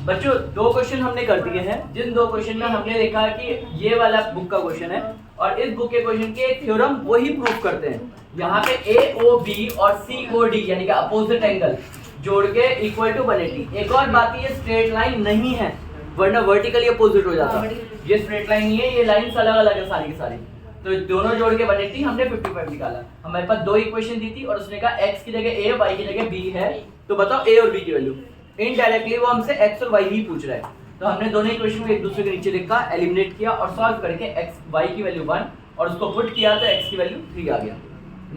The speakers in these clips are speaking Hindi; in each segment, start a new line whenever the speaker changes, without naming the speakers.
बच्चों 2 क्वेश्चन हमने कर दिए हैं, जिन 2 क्वेश्चन में हमने देखा कि ये वाला बुक का क्वेश्चन है और इस बुक के क्वेश्चन के एक थ्योरम वही प्रूव करते हैं। यहाँ पे AOB और COD यानी कि अपोजिट एंगल जोड़ के इक्वल टू 180। एक और बात, ये स्ट्रेट लाइन नहीं है, वरना वर्टिकली अपोजिट हो जाता। ये स्ट्रेट लाइन नहीं है, ये लाइंस अलग अलग है सारी की सारी। तो दोनों जोड़ के 180, हमने 55 निकाला। हमारे पास 2 इक्वेशन दी थी और उसने कहा x की जगह a, y की जगह b है, तो बताओ a और b की वैल्यू। इनडायरेक्टली वो हमसे x और y ही पूछ रहा है, तो हमने दोनों इक्वेशन को एक दूसरे के नीचे लिखा, एलिमिनेट किया और सॉल्व करके x y की वैल्यू 1 और उसको पुट किया तो x की वैल्यू 3 आ गया।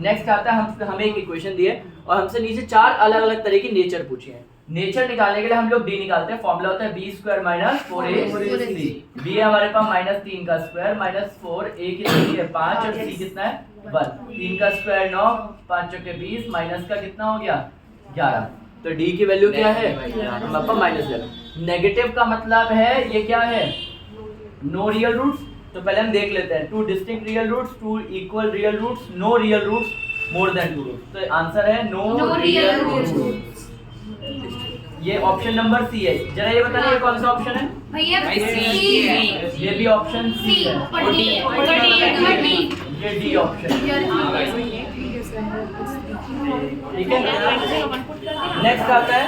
नेक्स्ट आता है हमें एक इक्वेशन दिए और हमसे नीचे 4 अलग अलग तरह की नेचर पूछी है। नेचर निकालने के लिए हम लोग d निकालते हैं, फॉर्मूला होता है b² - 4ac। b है हमारे पास -3 का स्क्वायर -4, a की वैल्यू है 5 और c कितना है 1। 3 का स्क्वायर 9, 5 चौके 20, माइनस का कितना हो गया 11। तो d की वैल्यू क्या है हमारे पास -11। नेगेटिव का मतलब है ये क्या है, नो रियल रूट्स। तो पहले हम देख लेते हैं, 2 distinct real roots, 2 equal real roots, no real roots, more than 2 roots. तो आंसर है नो रियल रूट्स। ये ऑप्शन नंबर सी है। जरा ये बताना ये कौन सा ऑप्शन है
भैया? सी है।
ये भी ऑप्शन सी है।
ऊपर डी है, ऊपर डी है,
ये डी ऑप्शन। ठीक है, नेक्स्ट आता है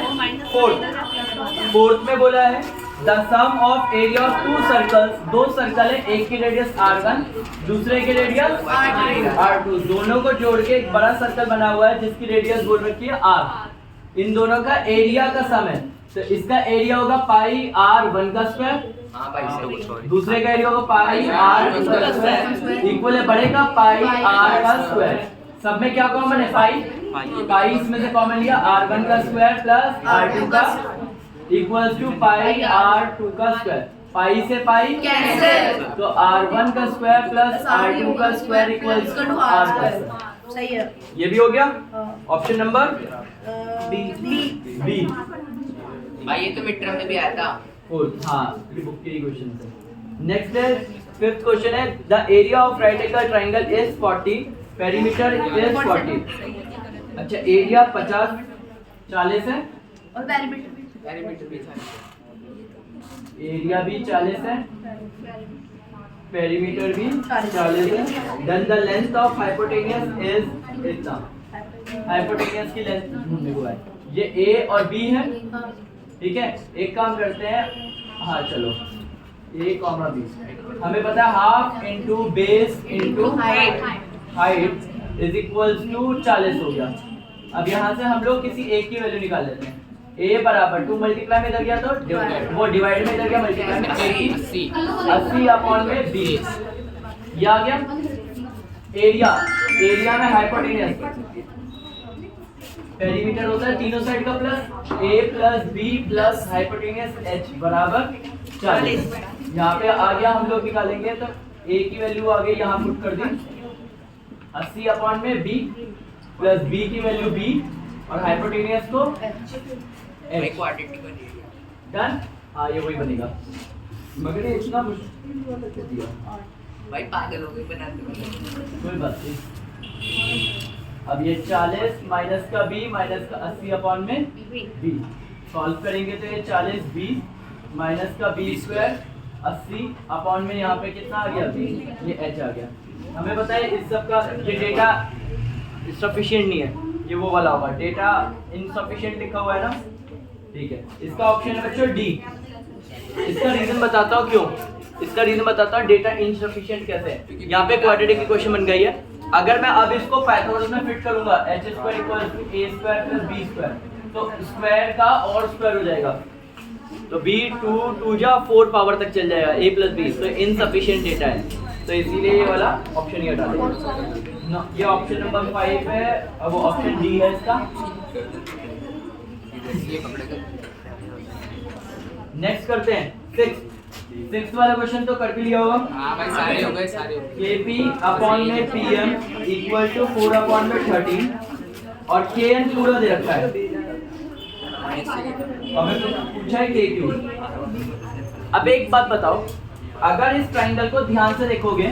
फोर्थ में बोला है the sum of area of 2 circles. 2 circle है, एक की रेडियस r1 दूसरे की रेडियस r2, दोनों को जोड़ के एक बड़ा सर्कल बना हुआ है जिसकी रेडियस बोल रखी है r। इन दोनों का एरिया का सम है, तो इसका एरिया होगा पाई r1 का स्क्वायर, दूसरे का एरिया होगा पाई r2 का स्क्वायर, इक्वल है बड़े का पाई r का स्क्वायर। सब में क्या कॉमन है पाई, इसमें से कॉमन लिया r1 का स्क्वायर प्लस r2 का इक्वल्स टू पाई r2 का स्क्वायर। पाई से पाई कैंसिल, तो r1 का स्क्वायर प्लस r2 का स्क्वायर इक्वल्स टू r का स्क्वायर।
सही है,
ये भी हो गया ऑप्शन नंबर बी।
भाई ये तो मिड टर्म में भी आया था।
हाँ, बुक के क्वेश्चन है। नेक्स्ट है 5th क्वेश्चन है the area of right angle triangle is 40, perimeter is 40। अच्छा, एरिया 50 40 है
और पेरीमीटर
भी
एरिया भी 40 है, पेरीमीटर भी 40 है। Then the length of hypotenuse is इतना, हाइपोटेनियस की लेंथ ढूंढने को है। ये ए और बी है, ठीक है। एक काम करते हैं, हाँ चलो a, b हमें पता है half into base into height is equals to 40 हो गया। अब यहाँ से हम लोग किसी एक की वैल्यू निकाल लेते हैं। a बराबर 2 मल्टीप्लाई में इधर गया तो वो डिवाइड में इधर गया मल्टीप्लाई में 80 अपॉन में 20, ये आ गया। एरिया में हाइपोटेनियस पेरीमीटर होता है तीनों साइड का plus a plus b plus hypotenuse h बराबर 40। यहाँ पे आ गया, हम लोग निकालेंगे तो a की वैल्यू आ गई, यहाँ पुट कर दी 80 अपॉन में b प्लस b की वैल्यू b और हाइपोटेनियस को डन। हाँ ये वही बनेगा, मगर ये इतना मुश्किल दिया
भाई पागल हो गए बनाते।
कोई बात नहीं। अब ये 40 माइनस का b माइनस का 80 अपॉन में b सॉल्व करेंगे तो ये 40 b माइनस का b स्क्वायर 80 अपॉन में यहाँ पे कितना आ गया b, ये h आ गया। हमें बताइए इस सब का ये डेटा सफिशिएंट नहीं है, ये वो वाला होगा डेटा इनसफिशिएंट लिखा हुआ है ना, ठीक है। इसका ऑप्शन है बच्चों डी। इसका रीजन बताता हूँ क्यों, इसका रीजन बताता हूँ डेटा इनसफिशिएंट कैसे है। यहाँ पे क्वाड्रेटिक इक्वेशन बन गई है, अगर मैं अब इसको पाइथागोरस में फिट करूंगा h² = a² + b² तो स्क्वायर का और स्क्वायर हो जाएगा, तो b 2 जा 4 पावर तक चल जाएगा a + b, तो इनसफिशिएंट डेटा है, तो इसीलिए ये वाला ऑप्शन ही हटा देंगे। ये ऑप्शन नंबर 5 है, अब वो ऑप्शन डी है इसका। नेक्स्ट करते हैं 6th वाला क्वेश्चन तो कर भी लिया होगा।
हाँ भाई सारे हो गए
kp अपॉन में pm इक्वल टू 4 अपॉन में 13 और kn पूरा दे रखा है, हमें तो पूछा है kq। अब एक बात बताओ, अगर इस ट्रायंगल को ध्यान से देखोगे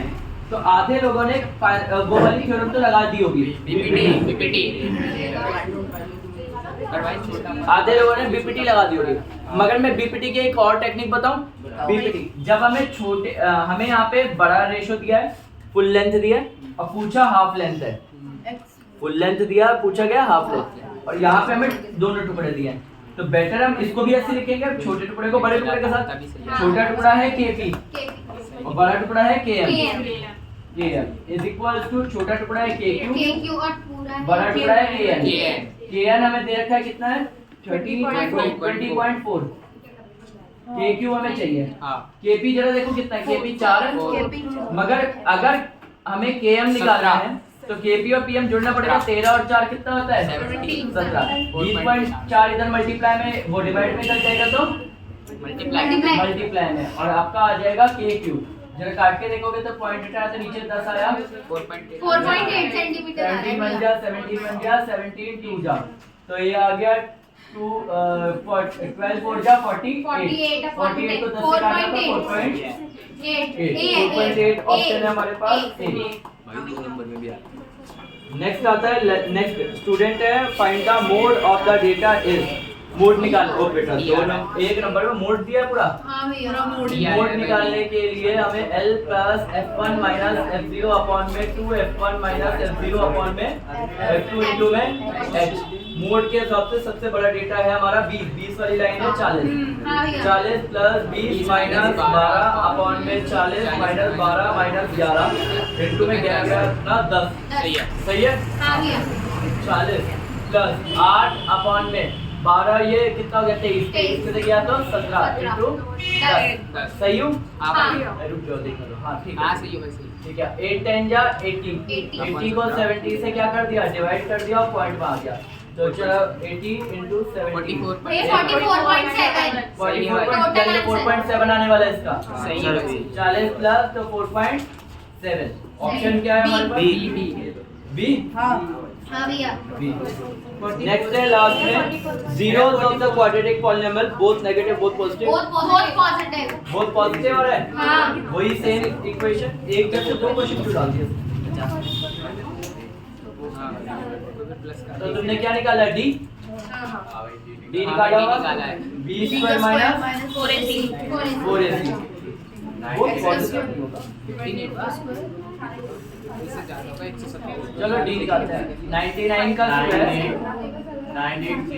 तो आधे लोगों ने वो वाली थ्योरम तो लगा दी होगी
बीपीटी
आधे लोगों ने बीपीटी लगा दी होगी। मगर मैं बीपीटी के एक और टेक्निक बताऊं। बीपीटी जब हमें हमें यहाँ पे बड़ा रेशो दिया है, फुल लेंथ दिया है और पूछा हाफ लेंथ है। फुल लेंथ दिया, पूछा गया हाफ लेंथ, और यहाँ पे हमें दोनों टुकड़े दिए हैं, तो बेटर हम इसको भी ऐसे लिखेंगे, छोटे टुकड़े को बड़े टुकड़े के साथ। छोटा टुकड़ा है केपी और बड़ा टुकड़ा है केएम। इज इक्वल्स टू छोटा टुकड़ा है केक्यू बड़ा टुकड़ा है केएन। केएन हमें दे रखा है कितना है 20.4। केक्यू हमें चाहिए। केपी जरा देखो कितना है, केपी 4 है, मगर अगर हमें केएम निकालना है तो केपी और पीएम जोड़ना पड़ेगा। 13 और 4 कितना होता है 17। 20.4 इधर मल्टीप्लाई में वो डिवाइड में कर जाएगा तो मल्टीप्लाई में, और आपका आ जाएगा केक्यू। जरा काट के देखोगे तो पॉइंट हटाया तो नीचे 10 आया,
4.8 सेंटीमीटर आ
17
रहा
बन गया, 17 बन गया, 17 2 जा, तो ये आ गया 12 4 जा 48 48 को 10 से काटा तो 4.8 ऑप्शन है हमारे पास ए।
भाई 2 नंबर में भी आ रहा
नेक्स्ट आता है, नेक्स्ट स्टूडेंट है find the mode of the data is. Mode निकाल, ओ बेटा 1 नंबर में मोड दिया है पूरा।
हां भैया
मोड निकालने के लिए हमें L plus F1 minus F0 upon में 2F1 माइनस F0 अपॉन में F2 इंटू में H। मोड के हिसाब से सबसे बड़ा डेटा है हमारा 20 वाली लाइन है 40। 40 प्लस 20 माइनस 12 अपॉन में 40 माइनस 12 माइनस 11 इंटू में 11 अपना 10। सही है।
हां भैया
40 प्लस 8 अपॉन में 12, ये कितना हो गया 23 से गया तो 17 इंटू 10। सही हूँ? रुक जाओ देख लो। हाँ ठीक है,
सही है सही।
ठीक है। 8 10 जा 80 80 को 70 से क्या कर दिया, डिवाइड कर दिया और पॉइंट में आ गया, तो चलो 80 इंटू 70 44.7 आने वाला है इसका।
सही है।
40 प्लस तो 4.7। ऑप्शन क्या है हमारे पास? बी।
हां भैया
नेक्स्ट है लास्ट में zeros of the quadratic polynomial both negative both positive।
बहुत पॉजिटिव
बहुत पॉजिटिव और है।
हां
वही सेम इक्वेशन, एक जैसे दो क्वेश्चन क्यों डाल दिए? तो तुमने क्या निकाला डी? डी निकाला होगा बी स्क्वायर माइनस 4ac। बहुत पॉजिटिव होगा। चलो डी निकालते हैं। 99 का स्क्वायर 980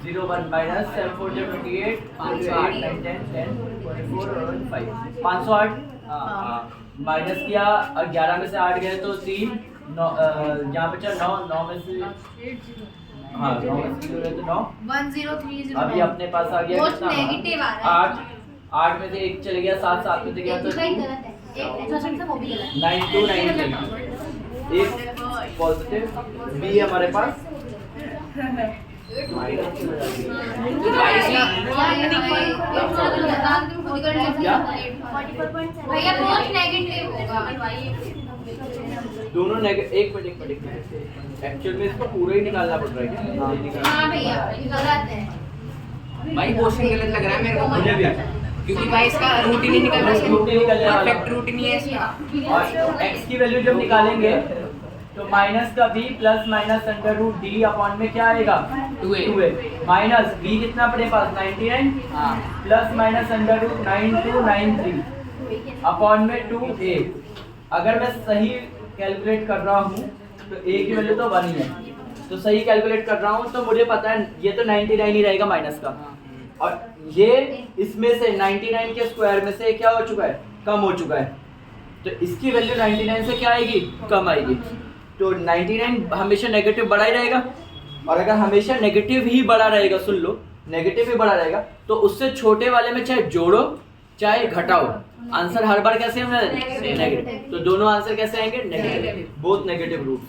9801 माइनस 7 4 जो 28 8 9 10 10 24 और 5 508 माइनस किया और 11 में से 8 गए तो 3 यहाँ पे 9 में से हाँ 9 में से 0 तो 9
1030
अभी अपने पास आ गया
बहुत नेगेटिव आ रहा है।
8 में से 1 चले गया, 7 में से गया तो
गलत है, एक एक्सेप्शन से वो भी गलत
9293 एक पॉजिटिव बी है हमारे पास।
भैया बहुत नेगेटिव होगा।
दोनों एक मिनट एक्चुअल में इसको पूरा ही निकालना पड़ रहा है क्या?
हाँ भैया गलत है
भाई क्वेश्चन गलत लग रहा है मेरे को।
मुझे भी
क्योंकि भाई इसका रूट ही नहीं निकल रहा है।
रूट नहीं निकलने वाला।
परफेक्ट रूट नहीं है इसका।
और x की वैल्यू जब निकालेंगे तो माइनस का b plus minus under root D upon में क्या आएगा 2a माइनस b कितना अपने पास 99 plus minus under root 9293 upon में 2a। अगर मैं सही कैलकुलेट कर रहा हूँ तो a की वैल्यू तो 1 ही है, तो सही कैलकुलेट कर रहा हूँ तो मुझे पता है ये तो 99 ही रहेगा माइनस का, और ये इसमें से 99 के स्क्वायर में से क्या हो चुका है, कम हो चुका है, तो इसकी वैल्यू 99 से क्या आएगी, कम आएगी। तो 99 हमेशा नेगेटिव बड़ा ही रहेगा, और अगर हमेशा नेगेटिव ही बड़ा रहेगा, सुन लो नेगेटिव ही बड़ा रहेगा, तो उससे छोटे वाले में चाहे जोड़ो चाहे घटाओ, आंसर हर बार कैसे होगा नेगेटिव। तो दोनों आंसर कैसे आएंगे, नेगेटिव, बोथ नेगेटिव रूट।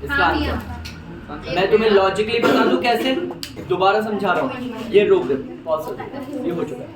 इसका आंसर मैं तुम्हें लॉजिकली बता दूं कैसे, दोबारा समझा रहा हूँ, ये रोक दे, पॉज कर दो, ये हो चुका है।